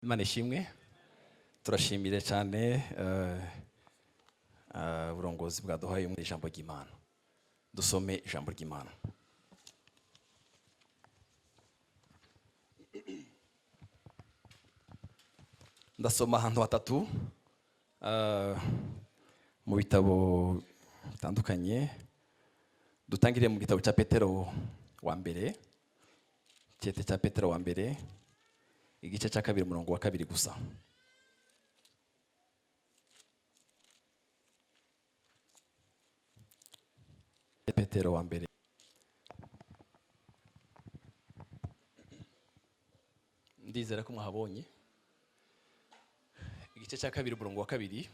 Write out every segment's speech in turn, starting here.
Imana ishimwe turashimire cyane uburongozi bwaduhaye mu ijambo ry'Imana. Dusome ijambo ry'Imana. Ndasoma ahantu hatatu mu bitabo bitandukanye. Dutangiriye mu gitabo cya Petero wa mbere, cyete cya Petero wa mbere, igice cya kabiri umurongo wa kabiri gusa. Petero wa mbere ndizera ko mwahabonye. Igice cya kabiri umurongo wa kabiri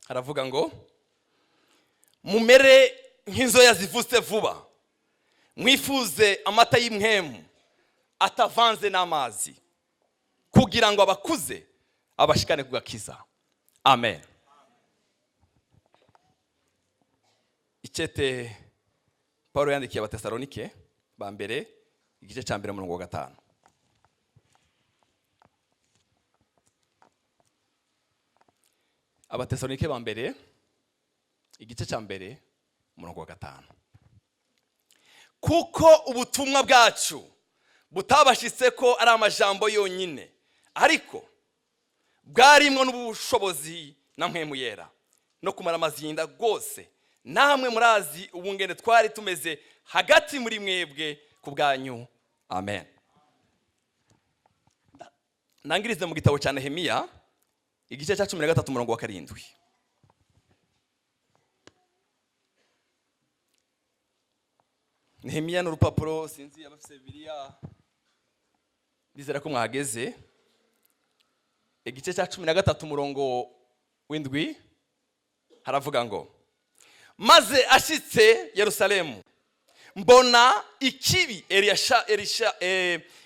haravuga ngo mumere nk'inzoya zivutse vuba, mwifuze amata y'imwemu atavanze n'amazi, kugira ngo abakuze abashikane kugakiza. Amen. Icyete Paulo yandikiye Abatesalonike ba mbere, igice cya mbere umurongo wa 5. Abatesalonike ba mbere, igice cya mbere umurongo wa 5. Kuko ubutumwa bwacu butabashitse ko ari amajambo yonyine, ariko bwarimwo n'ubushobozi na mpwemu yera, no kumara amazinda rwose. Namwe murazi ubungene twari tumeze hagati muri mwebwe ku bwanyu. Amen. Nangirize mu gitabo cya Nehemiya, igice cya 13 umurongo wa 7. Nehemiya n'urupapuro sinzi abafise Bibiliya bizera ko mwageze. Igice cya 13 umurongo w'indwi haravuga ngo maze ashitse Yerusalemu, mbona ikibi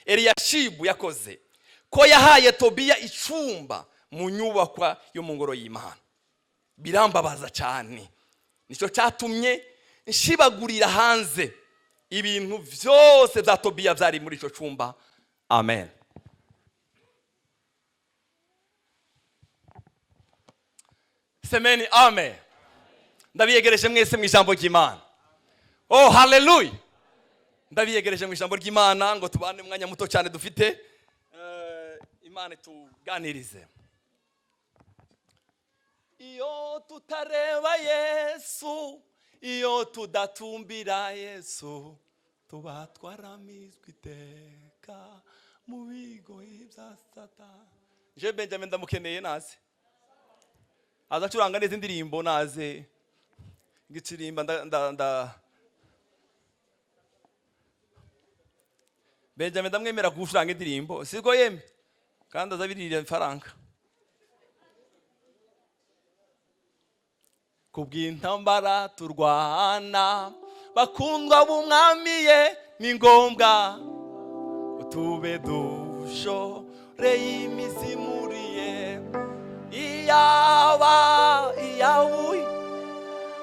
Eliyashibu yakoze, ko yahaye Tobiya icumba mu nyubakwa yo mu ngoro y'Imana. Birambabaza cyane, nico cyatumye nshibagurira hanze ibintu byose bya Tobiya byari muri ico cumba. Amen. Semeni amen. Ndabiyegereje mwese mu ijambo ry'Imana. Oh hallelujah. Ndabiyegereje mu ijambo ry'Imana ngo tubane mwanya muto cyane dufite. Imana tuganirize. Iyo tutareba Yesu, iyo tudatumbira Yesu, tuba twaramizwe iteka mu bigoyi bya Satani. Je Benjamin ndamukeneye naze. Azacuranga neza indirimbo naze. Gitsirimba Benjamin ndamwemera gushuranga indirimbo. Sigo yeme. Kandi azabirira ifaranga. Kubw'intambara turwana, bakundwa b'umwami ni ngombwa utube dushore y'imizimuriye iyaba iyawi.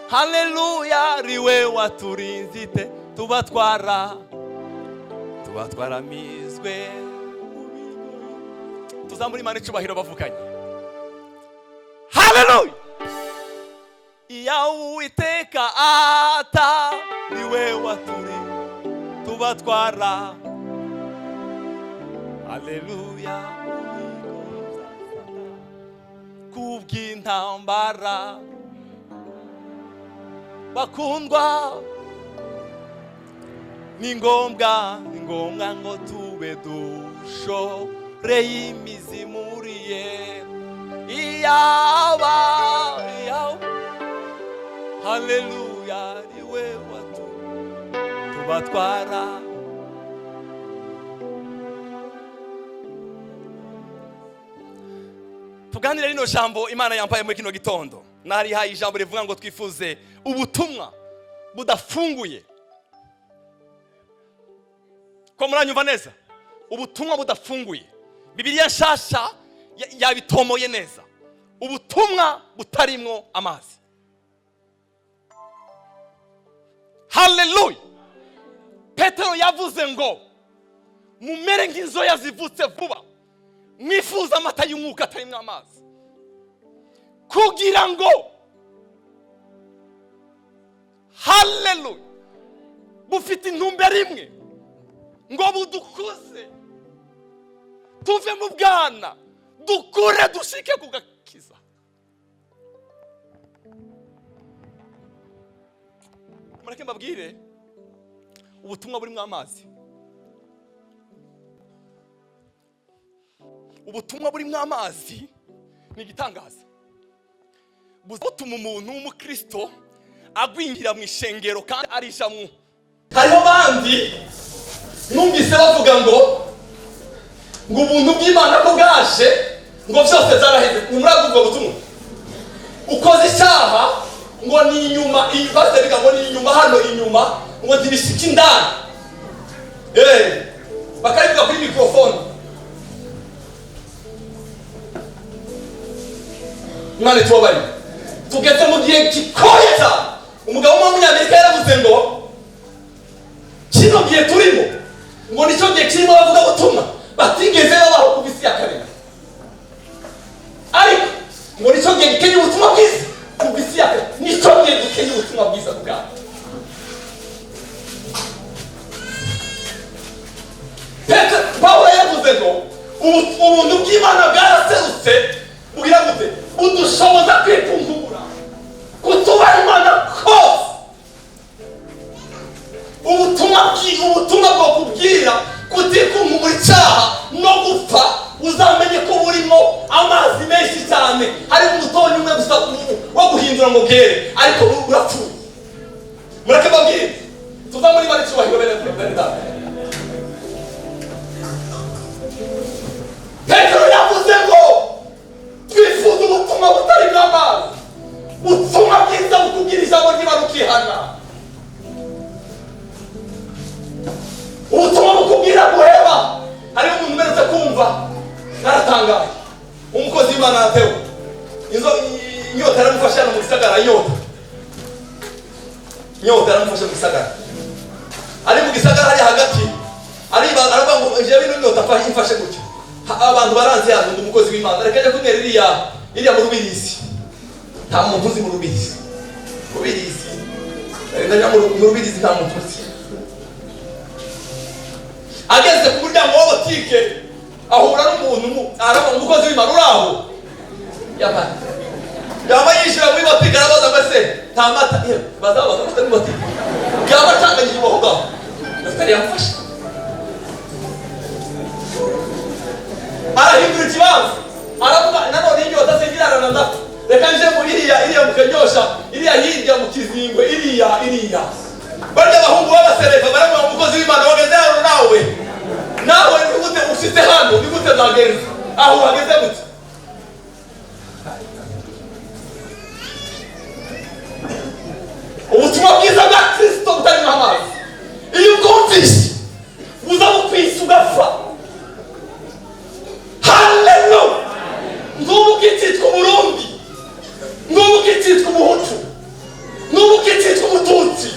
Haleluya, riwe waturinzite tubatwaramizwe. Tuzamuri Imana icubahiro bavukanye. Haleluya. Iyawe iteka ata riwe waturi tubatwara. Haleluya. Kubw'intambara bakundwa ni ngombwa ngo tube dushore y'imizimuriye iyaba. Haleluya, riwe watu tubatwara. Tuganire rino jambo Imana yampaye muri kino gitondo. Nari haye ijambo rivuga ngo twifuze ubutumwa budafunguye. Ko muranyumva neza? Ubutumwa budafunguye. Bibiliya nshasha yabitomoye neza. Ubutumwa butarimwo amazi. Haleluya. Petero yavuze ngo mumere nk'inzoya zivutse vuba, mwifuza amata y'umwuka atarimo amazi, kugira ngo haleluya bufite intumbero imwe, ngo budukuze tuve mu bwana dukure dushike ku gakiza. Mureke mbabwire ubutumwa burimo amazi. Ubutumwa burimo amazi ni igitangaza. Butuma umuntu w'umukristo agwingira mu ishengero kandi arijamwo. Hariho bandi numvise bavuga ngo ubuntu bw'Imana ko bwaje ngo byose byaraheze. Umurabwo butumwa ukoze icyaha ngo ni inyuma, ibase biga ngo ni inyuma, hano inyuma ngo ntibishike indani. Bakayivuga kuri microphone. Imana tubabari tugeze mu gihe gikomeye cyane. Umugabo w'umunyamerika yaravuze ngo kino gihe turimo ngo nicyo gihe kirimo abavuga butumwa batigeze babaho ku isi ya kabiri, ariko ngo nicyo gihe gikenye ubutumwa bwiza ku isi ya kabiri. Nicyo gihe gikenye ubutumwa bwiza bwawe. Pawulo yavuze ngo ubuntu bw'Imana bwaraserutse bugira gute, budushoboza kwikungura kutubaha Imana kose. Ubutumwa bwo kubwira kutikungura icyaha no gupfa, uzamenye ko burimo amazi menshi cyane. Hari umutonyi umwe gusa wo guhindura ngo bwere, ariko urapfuye. Mureke mbabwire tuza muri bari cyubahiro bene data. Petero yavuze ngo twifuza ubutumwa butari bw'amazi, ubutumwa bwiza bukubwira ijambo ry'Imana ukihana, ubutumwa bukubwira guheba. Hariho umuntu umerutse kumva naratangaye, umukozi w'Imana Ateo inyota yaramufashe hano mu gisagara. Inyota yaramufashe mu gisagara, ari mu gisagara hari hagati, aravuga ngo jewe ino nyota imfashe gutyo. Abantu baranze hano ndi umukozi w'Imana, reka njye kumera iriya mu Rubirizi. Nta muntu uzi mu Rubirizi. Ndajya mu Rubirizi, nta muntu uzi. Ageze ku muryango wa botike ahura n'umuntu, araba umukozi w'Imana uraho. Yaba yishyura muri botike, arabaza ngo ese nta mata bazabaza afite muri botike, yaba acanganyije ubaho ngaho. Dafitari yamufashe, arahindura ikibanza, aravuga nanone inyota zingirana ndapfa, reka nje muri iriya mu Kanyosha, iriya hirya mu Kizingwe, iriya barya abahungu b'abasereka baravuga umukozi w'Imana wageze hano nawe ni gute ushitse hano, ni gute zagenze aho wageze gute? Ubutumwa bwiza bwa Kristo butarimo amazi, iyo ubwumvise buza bukwisa ugapfa. Haleluya! Ngubu kititwa Burundi, ngubu kititwa Umuhutu, ngubu kititwa Umututsi.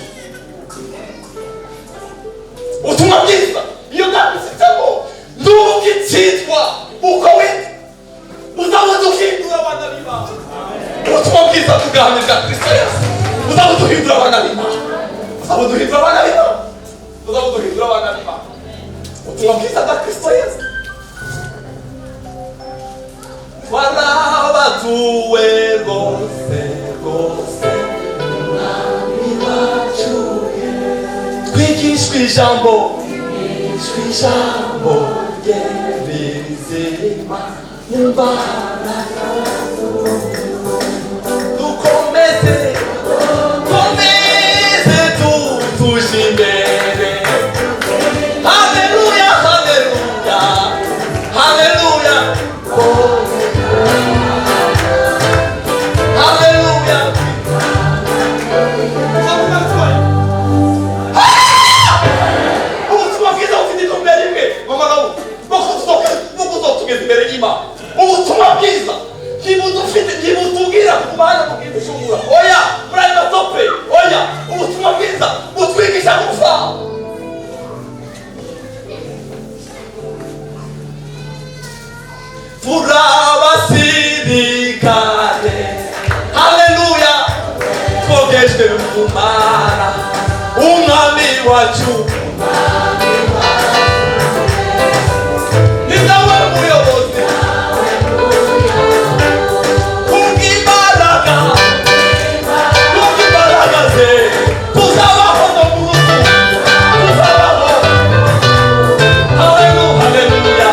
Ubutumwa bwiza iyo bwabisitsemo ngubu kititwa uko witwa, uzabuduhindura abana b'Imana. Ubutumwa bwiza bw'ubwami bwa Kristo Yesu uzabuduhindura abana b'Imana, uzabuduhindura abana b'Imana, uzabuduhindura abana b'Imana. Ubutumwa bwiza bwa Kristo Yesu. Warabatuwe rwose umwami wacu, twigishwa ijambo rye rizima n'imbaraga, dukomeze tutuje imbere. Haleluya, haleluya, haleluya, haleluya. Ubutumwa bwiza bufite intumbero imwe, mama nawe tugeze imbere y'Imana. Ubutumwa bwiza ntibutubwira kubana mubwidishungura, oya muri ayo matope, oya. Ubutumwa bwiza butwigisha gupfa. turabasirikare. Haleluya, twogejwe mu Mana, umwami wacu ni nawe muyobozi. Kubw'imbaraga ze tuzabaho no mu rugo, tuzabaho. Haleluya.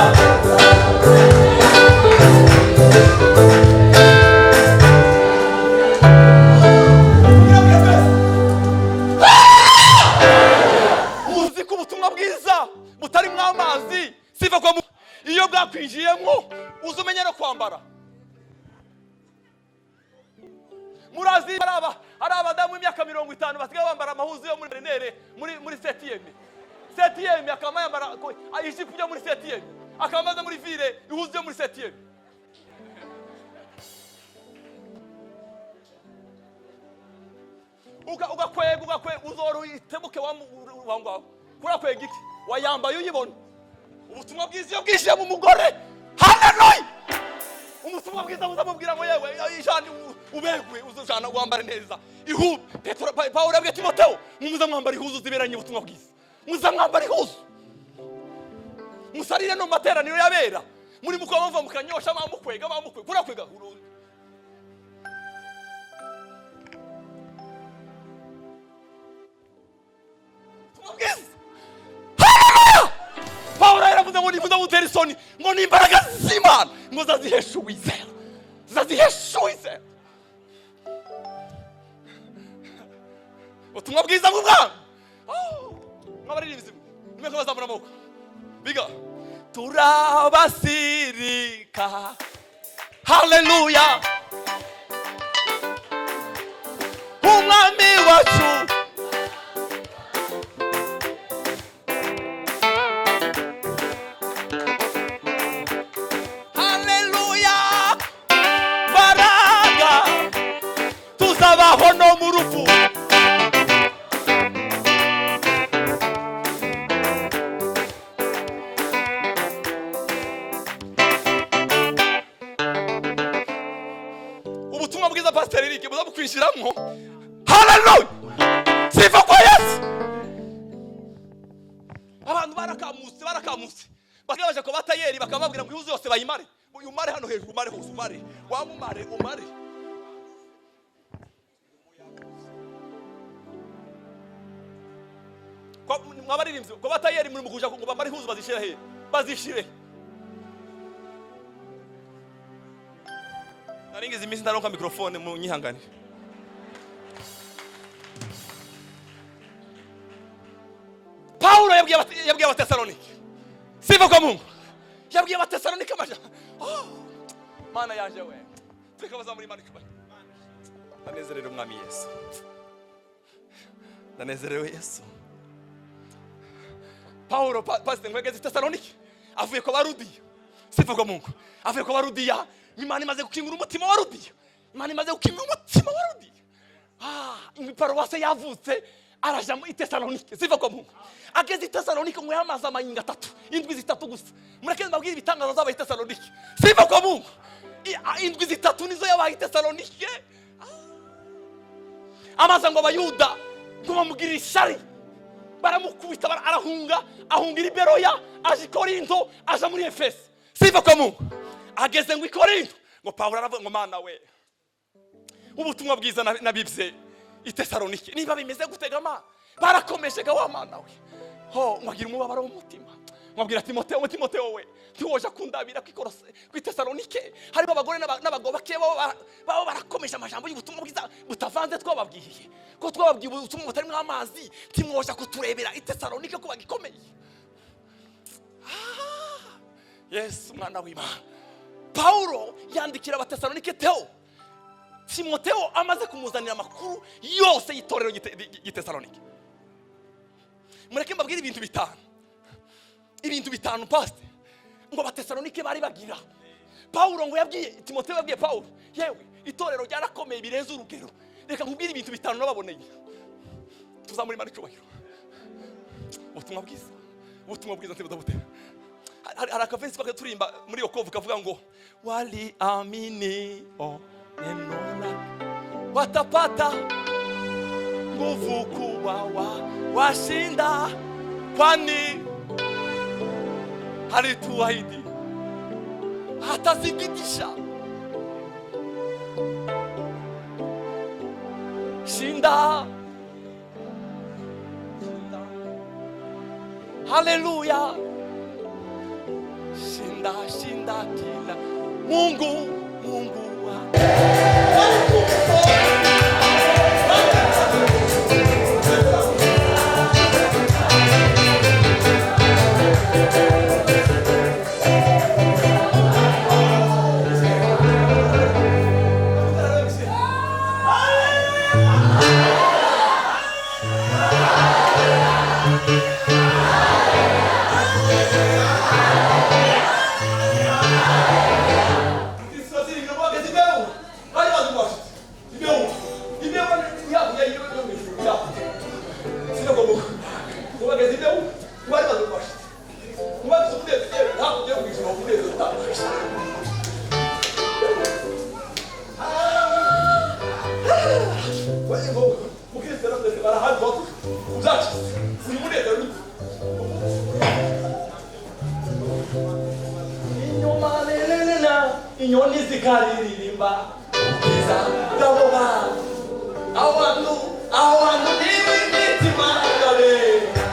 Muzi ko ubutumwa bwiza butarimo amazi siva kwa iyo bwakwinjiyemo uzi umenye no kwambara. Murazi hari abadamu w'imyaka 50 basigaye bambara amahuzu yo muri renere muri setiyeme akaba yambara ijipo yo muri setiyeme, akaba amaze muri vile ihuzu yo muri setiyeme. Ugakwega uzoro itebuke wangaho kurakwega iki wayambaye uyibona. Ubutumwa bwiza iyo bwishiye mu mugore, haleluya. Ubutumwa bwiza buzamubwira ngo yewe ijana ubegwe uzujana wambare neza ihuzu. Petero Paulo yabwiye Timotheo muza mwambara ihuzu ziberanye ubutumwa bwiza, muza mwambara ihuzu musarire no materaniro yabera muri mukwa bava mukanyosha bamukwega kurakwega Paulo yaravuze ngo nifuza gutera isoni ngo ni imbaraga z'Imana ngo zazihesha uwizera, ubutumwa bwiza bw'Umwami. Nk'abaririmbyi nimeko bazamura amaboko biga turabasirika. Haleluya, umwami wacu tuzabaho no mu rupfu. Ubutumwa bwiza Pastor Eric buza bukwinjiramo. Haleluya, sifa kwa Yesu. Abantu barakamutse bakabaje ko batayeri bakababwira ngo ihuzu yose bayimare, uyumare hano hejuru, umare hose, umare wamumare umare. Mwabaririmbyi ko batayeri muri mukuja ngo bamare ihuzu bazishire. Naringize iminsi ndaronka microphone mu nyihangane. Paulo yabwiye abatesalonike, siva kwa Mungu, yabwiye abatesalonike amaja. Mana yaje we twikabaza muri Mariko. Ndanezerewe umwami Yesu, ndanezerewe Yesu. Paulo pastor ngwegeze Tesalonike avuye kwa Barudiya, sifa kwa Mungu, avuye kwa Barudiya. Imana imaze gukingura umutima wa Rudiya, Paruwase yavutse araja mu Tesalonike, sifa kwa Mungu. Ageze Tesalonike ngo yamaze amayinga 3 indwi 3 gusa. Murekeze mbabwira ibitangazo z'aba Tesalonike, sifa kwa Mungu. Indwi 3 nizo yabaye Tesalonike. Amaze ngo abayuda ngo bamugirira ishari, baramukubita ahungira i Beroya, aje Korinto, aje muri Efeso, sifa kwa Mungu. Ageze ngo i Korinto ngo Paulo aravuga ngo Mana we ubutumwa bwiza nabibye i Tesalonike niba bimeze gutega Mana barakomeshega wa Mana we mwagira umubabaro w'umutima. Mwabwira Timotheo we ntiwoja kundabira kwikorose ku Tesalonike harimo abagore n'abagabo bake babo barakomeje amajambo y'ubutumwa bwiza butavanze twababwiye ko twababwiye ubutumwa butari mu amazi timwoja kuturebera i Tesalonike ko bagikomeye. Yesu mwana w'Imana. Paulo yandikira abatesalonike Timotheo amaze kumuzanira amakuru yose y'itorero y'Itesalonike. Mureke mbabwire ibintu bitanu pastor ngo abatesalonike bari bagira. Paulo ngo yabwiye Timotheo, yabwiye Paulo yewe itorero ryarakomeye bireze urugero, reka nkubwire ibintu bitanu nababoneye tuzamuri Mariko. Ubutumwa bwiza ntibuza butera. hari akavensi twaka turimba muri Yokovu kavuga ngo waliamini neno lake watapata nguvu kuwa washinda, kwani alituahidi hatazidisha. Shinda, haleluya, shinda kila Mungu wa inyoni zikaririmba ubwiza bw'abo abantu n'imitima ikarenga.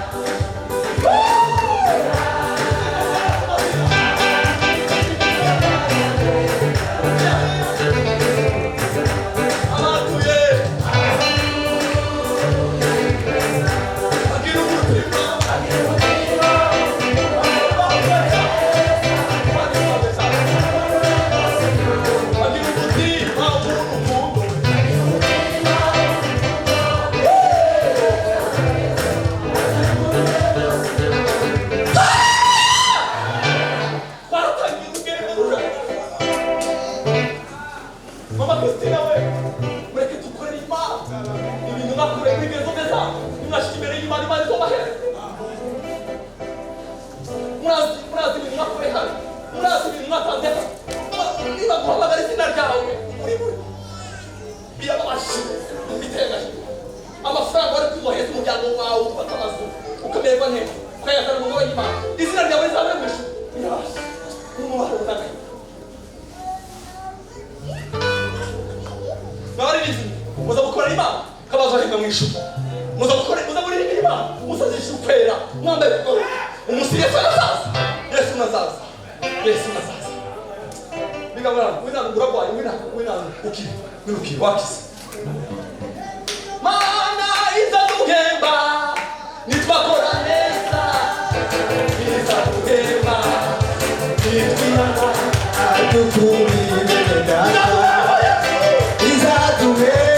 amafaranga wari kuboheza umuryango wawe ufata amazu ukamererwa neza ukayazana mu ngoro y'Imana, izina ryawe rizabe mu ijuru. N'umubare udagaye n'abaririmbi muza gukorera Imana kabazahembwa mu ijuru, muza kuririmbira Imana musazisha ukwera mwambaye kugoro umunsi Yesu nazaza bigamara winangura kwayo winukiri wakize Mana izaduhemba nitwakora neza, izaduhemba nitwihana adukumire data, izaduhemba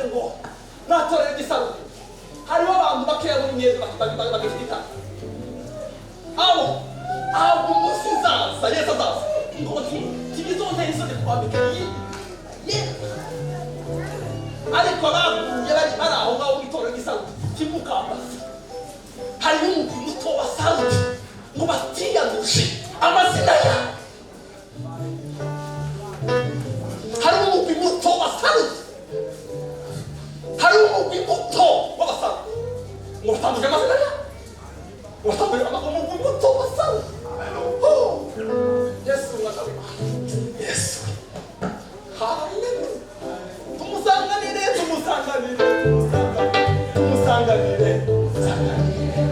yavuze ngo natorera igisabo hariho abantu bakeya muri myezi bagifite abo umunsi nzaza Yesu azaza ngo tibizontera isoni kubambika ariko baguye bari aho ngaho witorera igisabo kimukambaza hariho umugwi muto wa Sawuli ngo batiyanduje amazina yabo hariho umugwi muto wa Sawuli hariho umugwi muto w'abasawuli ngo batanduje amazina yabo watanduje umugwi muto wa Sawuli Yesu mwana w'Imana Yesu haleluya tumusanganire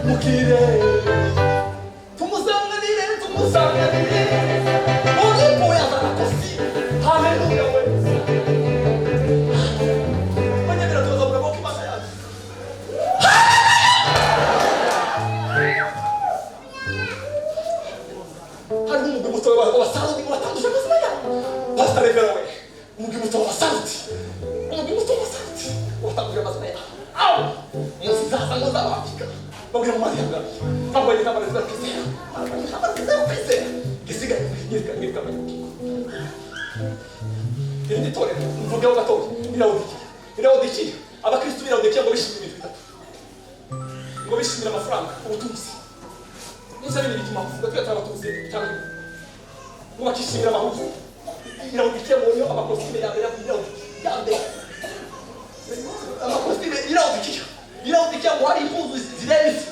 mukire tumusanganire uripo yazana kosi haleluya we manyabira tuza kuvuga ko Imana yacu hari umugwi muto wa Sawuli ngo batanduje amazina yabo Pastor Revero we umugwi muto wa Sawuli watanduje amazina yabo musizaza ngo zabafika babwira mu Mariya babwira n'abana bakizera abana kwizera gisigaye yirika ndi tore mvugeho gatoya Laodikiya abakristo b'Laodikiya ngo bishimira ibintu bitatu ngo bishimira amafaranga ubutunzi n'isabye bituma kuvuga twatara abatunzi cyangwa ngo bakishimira amahuzu Laodikiya ngo yo abakositime yambere amakositime Laodikiya ngo hari impuzu zirenze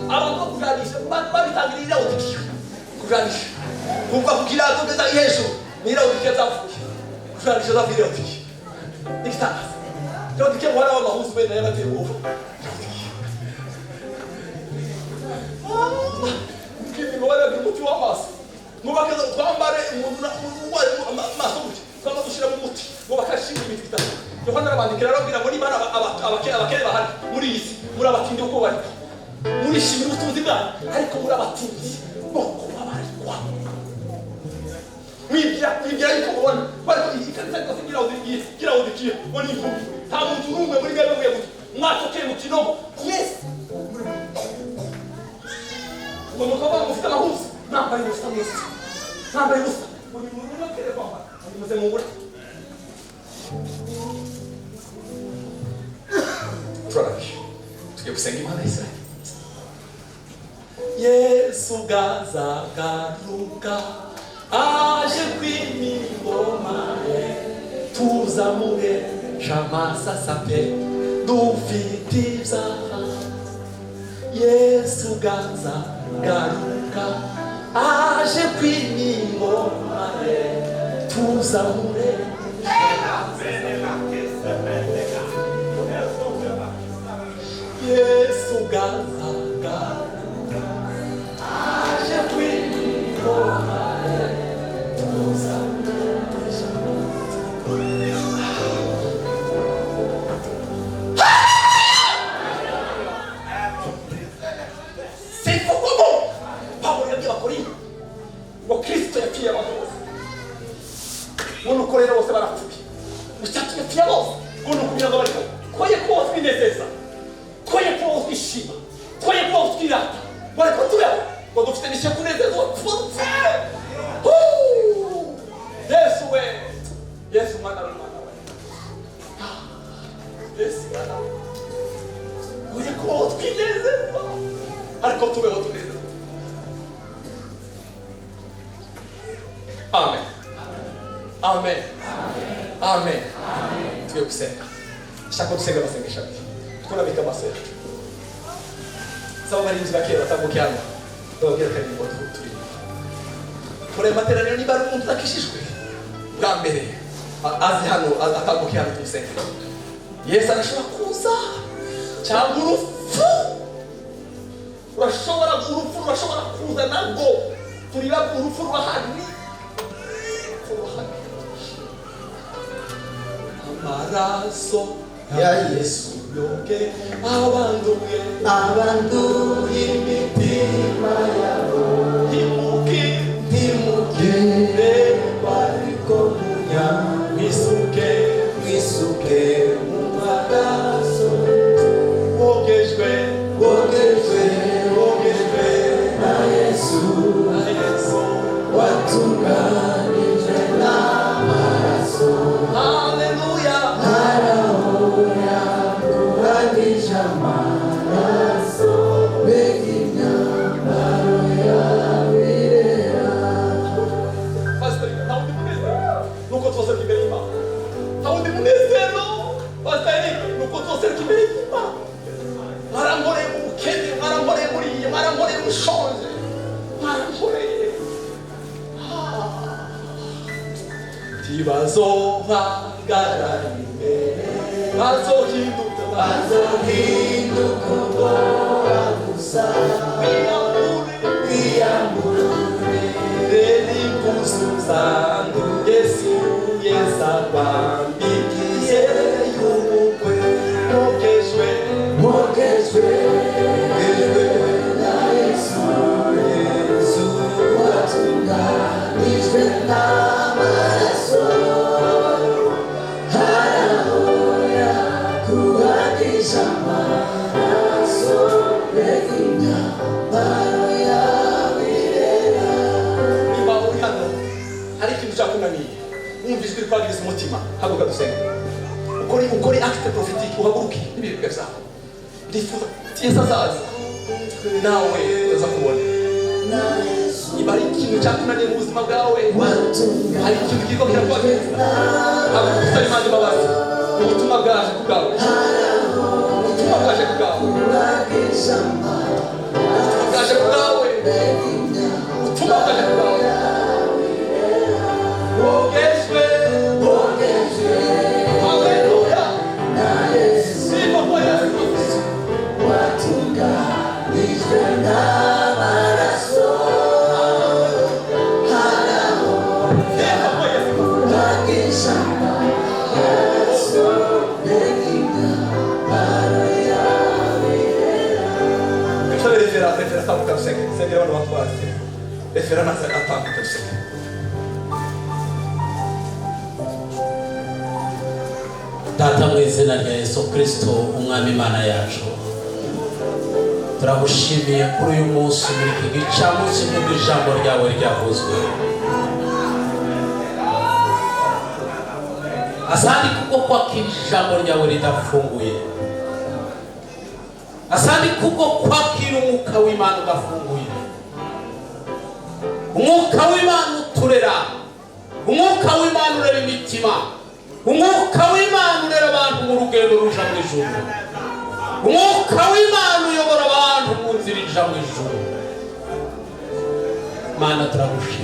abantu bo kuganisha babitangira Laodikiya kuganisha kumva kukirato beza hejuru ni Laodikiya zapfuye kuganisha za Laodikiya ikitangaza Laodikiya ngo hari amahuzu bene yabateye ubu ngo baragira umuti w'amaso ngo bakaza twambare umuntu amaso gutya twama dushira mu muti ngo bakashira ibintu bitatu Yohana arabandikira arabwira ngo niba abakere bahari muri iyi si muri abatindi uko bari murishimira ubutunzi bwanyu ariko muri abatunzi bo kubabarirwa mwibya ariko mubona bariko ikanisa yose Laodikiya ngo ni imvubu nta muntu n'umwe muri mwebwe mwebuye mwatokeye mu kinogo mwese ngo mukaba mufite amahuzu nambaye ubusa mwese nambaye ubusa buri muntu n'akere kwambara muze mubura turabye tugiye gusenga Imana y'Israeli Yesu gazagaruka aje kw'ingoma ye tuzamuresha amasasa pe dufite ibyaha Yesu gazagaruka aje kw'ingoma ye tuzamuresha Yesu gazagaruka aje kw'ingoma ye tuzamuresha ngo Kristo yapfiye abantu bose ngo nuko rero bose barapfuye ucyatu yapfiye bose ngo nuko kugira ngo bariko koye ko twinezeza koye ko twishima koye ko twirata bariko tubeho ngo dufite n'icyo kunezezwa twose Yesu we Yesu mwana w'Imana we Yesu mwana koye ko twinezeza ariko tubeho tunezeza Amen. Amen. Amen. Tugiye gusenga. Shaka gusenga basengesha. Twurabika amaso yacu. Saba barinzi bakera batambuke hano. Babwira kandi ngo turi. Kure materaniro niba ari umuntu akishijwe. Bwa mbere azi hano atambuke hano tusenga. Yesu arashobora kuza cyangwa urupfu. Urashobora kuza nabwo. Turira urupfu rwahari. Amaraso ya Yesu yoke abanduye imitima yabo himukire bariko munya mwisuke mu bazohagarara imbere bazohinduka ubwoba gusa biyambure n'impuzu zanduye siyeza bambikiye y'ubukwe mogejwe na Yesu watunganijwe n'amaraso harahoya kuhagisha amaraso imyambaro yawe irera. Niba uri hano hari ikintu cyakunaniye wumva ijwi rikwagiriza umutima haguruka dusenge ukore acte prophétique uhaguruke n'ibiribwa byawe ndifuza Yesu azaza nawe uza kubona. Niba hari ikintu cyakunaniye mu buzima bwawe hari ikintu kiriko kirakwagiriza haguruka usaba Imana imbabazi. Ubutumwa bwaje ku bwawe ubutumwa bwaje ku bwawe bwaje ku bwawe ubutumwa bwaje ku bwawe bogejwe haleluya sifa kwa Yesu watunganijwe n'amaraso harahoya kuhagisha amaraso imyambaro yawe irera. Refera tambuka dusenge sengera abantu batwaze refera naza atambuka dusenge. Data mu izina rya Yesu Kristo umwami Imana yacu turagushimiye kuri uyu munsi muri iki gicamunsi nk'uko ijambo ryawe ryavuzwe. Asante kuko kwakira ijambo ryawe ridafunguye. Asante kuko kwakira umwuka w'Imana udafunguye. Umwuka w'Imana uturera, umwuka w'Imana urera imitima, umwuka w'Imana urera abantu mu rugendo ruja mu ijuru, umwuka w'Imana uyobora abantu mu nzira ija mu ijuru. Mana turagushimira.